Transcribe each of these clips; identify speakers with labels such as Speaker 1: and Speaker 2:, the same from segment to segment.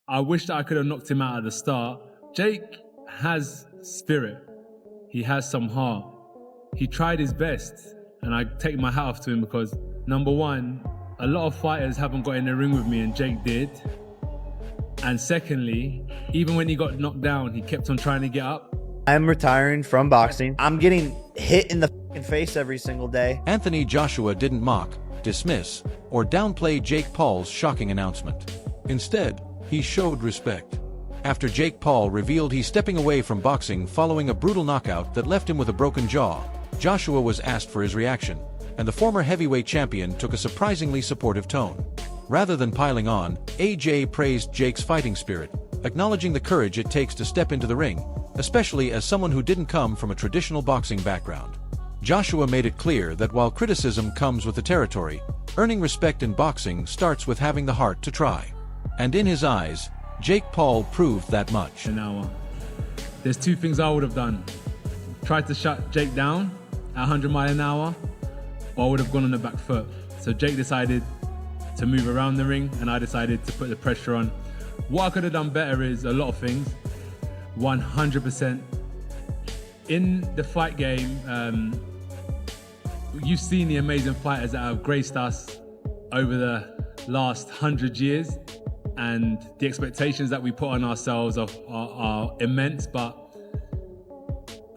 Speaker 1: I wish that I could have knocked him out at the start. Jake has spirit. He has some heart. He tried his best, and I take my hat off to him because, number one, a lot of fighters haven't got in the ring with me, and Jake did. And secondly, even when he got knocked down, he kept on trying to get up.
Speaker 2: I'm retiring from boxing. I'm getting hit in the face every single day.
Speaker 3: Anthony Joshua didn't mock, dismiss, or downplay Jake Paul's shocking announcement. Instead, he showed respect. After Jake Paul revealed he's stepping away from boxing following a brutal knockout that left him with a broken jaw, Joshua was asked for his reaction, and the former heavyweight champion took a surprisingly supportive tone. Rather than piling on, AJ praised Jake's fighting spirit, acknowledging the courage it takes to step into the ring, especially as someone who didn't come from a traditional boxing background. Joshua made it clear that while criticism comes with the territory, earning respect in boxing starts with having the heart to try. And in his eyes, Jake Paul proved that much.
Speaker 1: An hour. There's two things I would have done. Tried to shut Jake down at 100 miles an hour, or I would have gone on the back foot. So Jake decided to move around the ring, and I decided to put the pressure on. What I could have done better is a lot of things. 100%. In the fight game, you've seen the amazing fighters that have graced us over the last 100 years, and the expectations that we put on ourselves are immense, but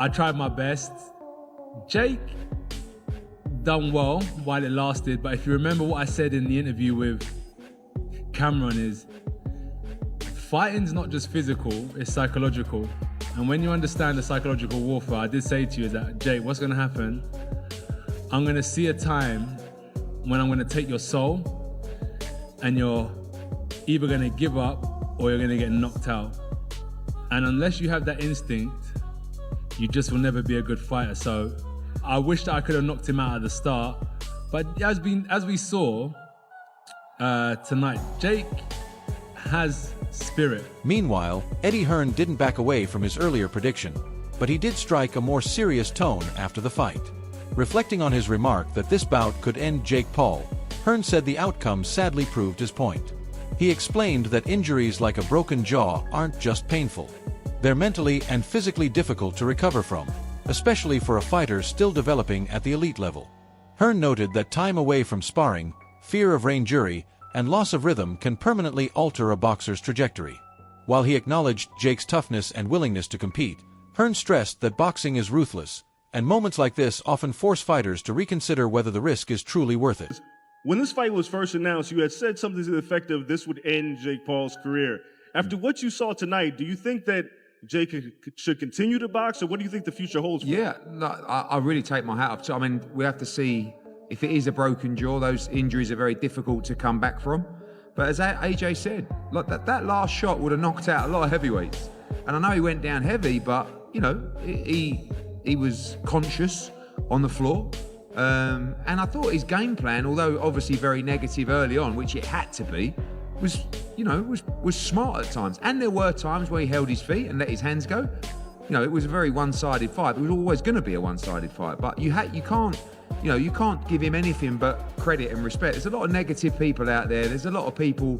Speaker 1: I tried my best. Jake done well while it lasted, but if you remember what I said in the interview with Cameron is, fighting's not just physical, it's psychological. And when you understand the psychological warfare, I did say to you that, Jake, what's gonna happen? I'm gonna see a time when I'm gonna take your soul and you're either gonna give up or you're gonna get knocked out. And unless you have that instinct, you just will never be a good fighter. So I wish that I could have knocked him out at the start, but as we saw tonight, Jake has spirit.
Speaker 3: Meanwhile, Eddie Hearn didn't back away from his earlier prediction, but he did strike a more serious tone after the fight. Reflecting on his remark that this bout could end Jake Paul, Hearn said the outcome sadly proved his point. He explained that injuries like a broken jaw aren't just painful. They're mentally and physically difficult to recover from, especially for a fighter still developing at the elite level. Hearn noted that time away from sparring, fear of re-injury, and loss of rhythm can permanently alter a boxer's trajectory. While he acknowledged Jake's toughness and willingness to compete, Hearn stressed that boxing is ruthless, and moments like this often force fighters to reconsider whether the risk is truly worth it.
Speaker 4: When this fight was first announced, you had said something to the effect of this would end Jake Paul's career. After what you saw tonight, do you think that Jake should continue to box, or what do you think the future holds for him?
Speaker 5: Yeah, no, I really take my hat off to. I mean, we have to see if it is a broken jaw. Those injuries are very difficult to come back from. But as AJ said, like that last shot would have knocked out a lot of heavyweights. And I know he went down heavy, but you know he was conscious on the floor. And I thought his game plan, although obviously very negative early on, which it had to be, was smart at times. And there were times where he held his feet and let his hands go. You know, it was a very one-sided fight. It was always going to be a one-sided fight. But you can't give him anything but credit and respect. There's a lot of negative people out there. There's a lot of people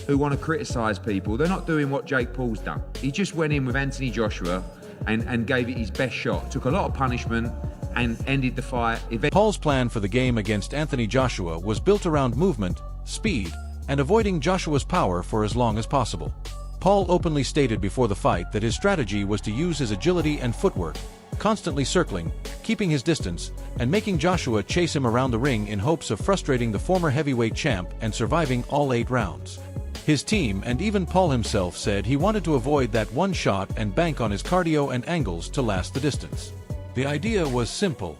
Speaker 5: who want to criticize people. They're not doing what Jake Paul's done. He just went in with Anthony Joshua and gave it his best shot. Took a lot of punishment and ended the fight.
Speaker 3: Paul's plan for the game against Anthony Joshua was built around movement, speed, and avoiding Joshua's power for as long as possible. Paul openly stated before the fight that his strategy was to use his agility and footwork, constantly circling, keeping his distance, and making Joshua chase him around the ring in hopes of frustrating the former heavyweight champ and surviving all 8 rounds. His team and even Paul himself said he wanted to avoid that one shot and bank on his cardio and angles to last the distance. The idea was simple: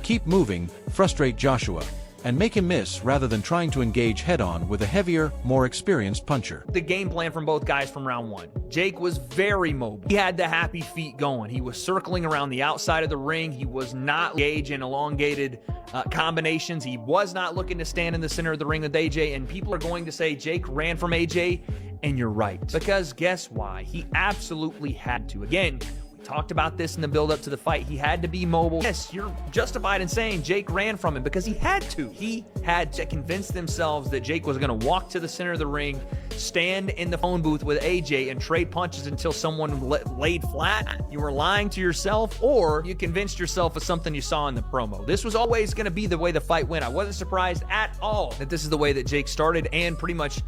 Speaker 3: keep moving, frustrate Joshua, and make him miss rather than trying to engage head-on with a heavier, more experienced puncher.
Speaker 6: The game plan from both guys from round one. Jake was very mobile. He had the happy feet going. He was circling around the outside of the ring. He was not engaged in elongated combinations. He was not looking to stand in the center of the ring with AJ, and people are going to say Jake ran from AJ, and you're right. Because guess why? He absolutely had to. Again, talked about this in the build-up to the fight. He had to be mobile. Yes, you're justified in saying Jake ran from him because he had to. He had to convince themselves that Jake was going to walk to the center of the ring, stand in the phone booth with AJ, and trade punches until someone laid flat. You were lying to yourself, or you convinced yourself of something you saw in the promo. This was always going to be the way the fight went. I wasn't surprised at all that this is the way that Jake started and pretty much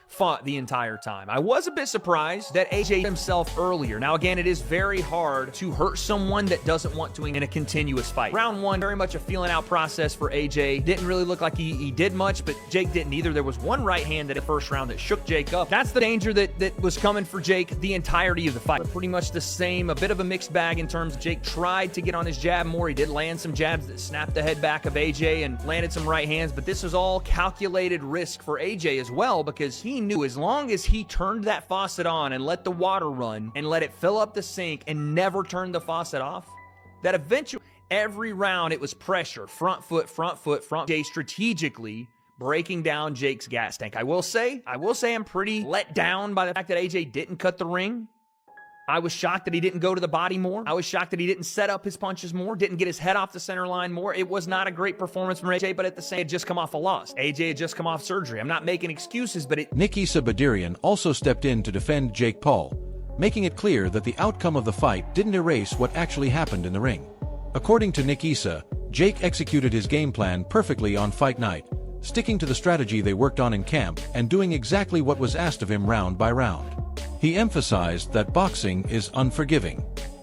Speaker 6: fought the entire time. I was a bit surprised that AJ himself earlier. Now again, it is very hard to hurt someone that doesn't want to in a continuous fight. Round one, very much a feeling out process for AJ. Didn't really look like he did much, but Jake didn't either. There was one right hand in the first round that shook Jake up. That's the danger that was coming for Jake the entirety of the fight. Pretty much the same, a bit of a mixed bag in terms of Jake tried to get on his jab more. He did land some jabs that snapped the head back of AJ and landed some right hands, but this was all calculated risk for AJ as well, because he knew as long as he turned that faucet on and let the water run and let it fill up the sink and never turned the faucet off, that eventually every round it was pressure, front foot, Jay strategically breaking down Jake's gas tank. I will say I'm pretty let down by the fact that AJ didn't cut the ring. I was shocked that he didn't go to the body more. I was shocked that he didn't set up his punches more, didn't get his head off the center line more. It was not a great performance from AJ, but at the same, had just come off a loss. AJ had just come off surgery. I'm not making excuses, but
Speaker 3: Nikisa Badirian also stepped in to defend Jake Paul, making it clear that the outcome of the fight didn't erase what actually happened in the ring. According to Nikisa, Jake executed his game plan perfectly on fight night, sticking to the strategy they worked on in camp and doing exactly what was asked of him round by round. He emphasized that boxing is unforgiving.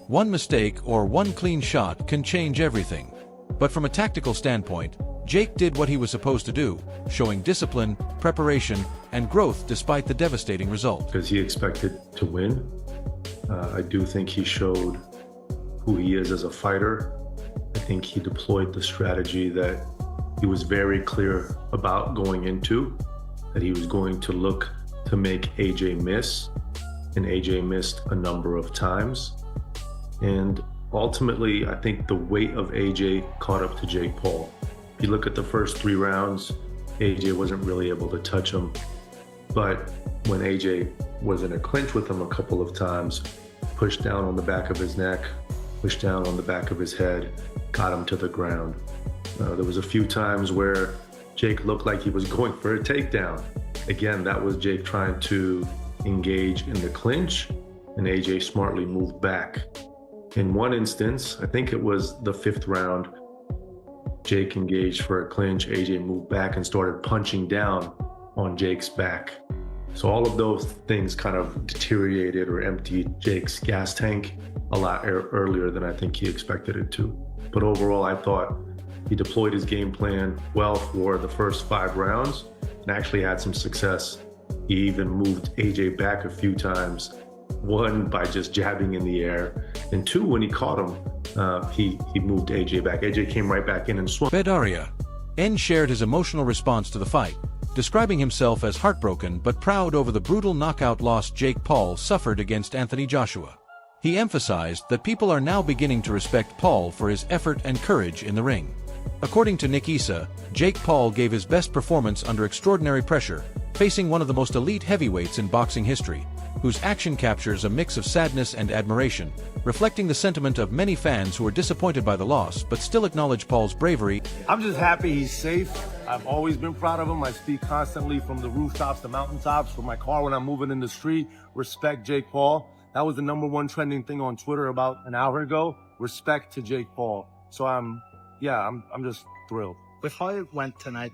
Speaker 3: One mistake or one clean shot can change everything. But from a tactical standpoint, Jake did what he was supposed to do, showing discipline, preparation, and growth despite the devastating result.
Speaker 7: Because he expected to win. I do think he showed who he is as a fighter. I think he deployed the strategy that he was very clear about going into, that he was going to look to make AJ miss. And AJ missed a number of times. And ultimately, I think the weight of AJ caught up to Jake Paul. If you look at the first 3 rounds, AJ wasn't really able to touch him. But when AJ was in a clinch with him a couple of times, pushed down on the back of his neck, pushed down on the back of his head, got him to the ground. There was a few times where Jake looked like he was going for a takedown. Again, that was Jake trying to engage in the clinch, and AJ smartly moved back. In one instance, I think it was the 5th round, Jake engaged for a clinch, AJ moved back and started punching down on Jake's back. So all of those things kind of deteriorated or emptied Jake's gas tank a lot earlier than I think he expected it to. But overall, I thought he deployed his game plan well for the first 5 rounds and actually had some success. He even moved AJ back a few times, 1 by just jabbing in the air, and 2, when he caught him, he moved AJ back. AJ came right back in and swung.
Speaker 3: Bedaria N shared his emotional response to the fight, describing himself as heartbroken but proud over the brutal knockout loss Jake Paul suffered against Anthony Joshua. He emphasized that people are now beginning to respect Paul for his effort and courage in the ring. According to Nikisa, Jake Paul gave his best performance under extraordinary pressure, facing one of the most elite heavyweights in boxing history, whose action captures a mix of sadness and admiration, reflecting the sentiment of many fans who are disappointed by the loss but still acknowledge Paul's bravery.
Speaker 8: I'm just happy he's safe. I've always been proud of him. I speak constantly from the rooftops to mountaintops, from my car when I'm moving in the street. Respect Jake Paul. That was the #1 trending thing on Twitter about an hour ago. Respect to Jake Paul. So I'm just thrilled.
Speaker 9: With how it went tonight,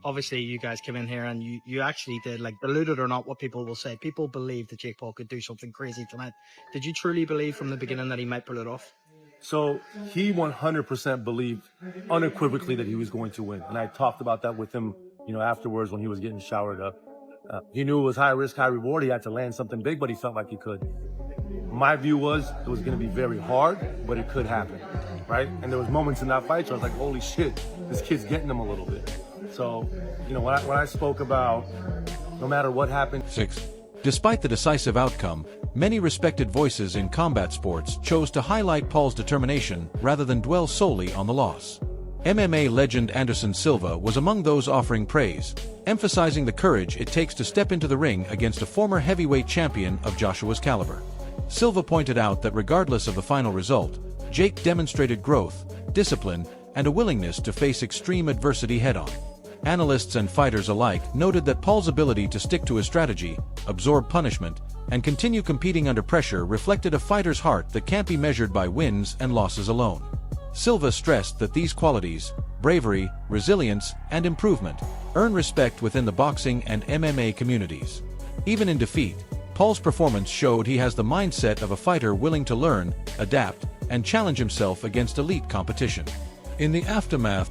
Speaker 9: obviously you guys came in here and you actually did, like, believe it or not, what people will say. People believed that Jake Paul could do something crazy tonight. Did you truly believe from the beginning that he might pull it off?
Speaker 8: So he 100% believed unequivocally that he was going to win. And I talked about that with him, afterwards when he was getting showered up. He knew it was high risk, high reward. He had to land something big, but he felt like he could. My view was it was going to be very hard, but it could happen, right? And there was moments in that fight where I was like, holy shit, this kid's getting him a little bit. So, when I spoke about no matter what happened.
Speaker 3: 6. Despite the decisive outcome, many respected voices in combat sports chose to highlight Paul's determination rather than dwell solely on the loss. MMA legend Anderson Silva was among those offering praise, emphasizing the courage it takes to step into the ring against a former heavyweight champion of Joshua's caliber. Silva pointed out that regardless of the final result, Jake demonstrated growth, discipline, and a willingness to face extreme adversity head-on. Analysts and fighters alike noted that Paul's ability to stick to his strategy, absorb punishment, and continue competing under pressure reflected a fighter's heart that can't be measured by wins and losses alone. Silva stressed that these qualities, bravery, resilience, and improvement, earn respect within the boxing and MMA communities. Even in defeat, Paul's performance showed he has the mindset of a fighter willing to learn, adapt, and challenge himself against elite competition. In the aftermath,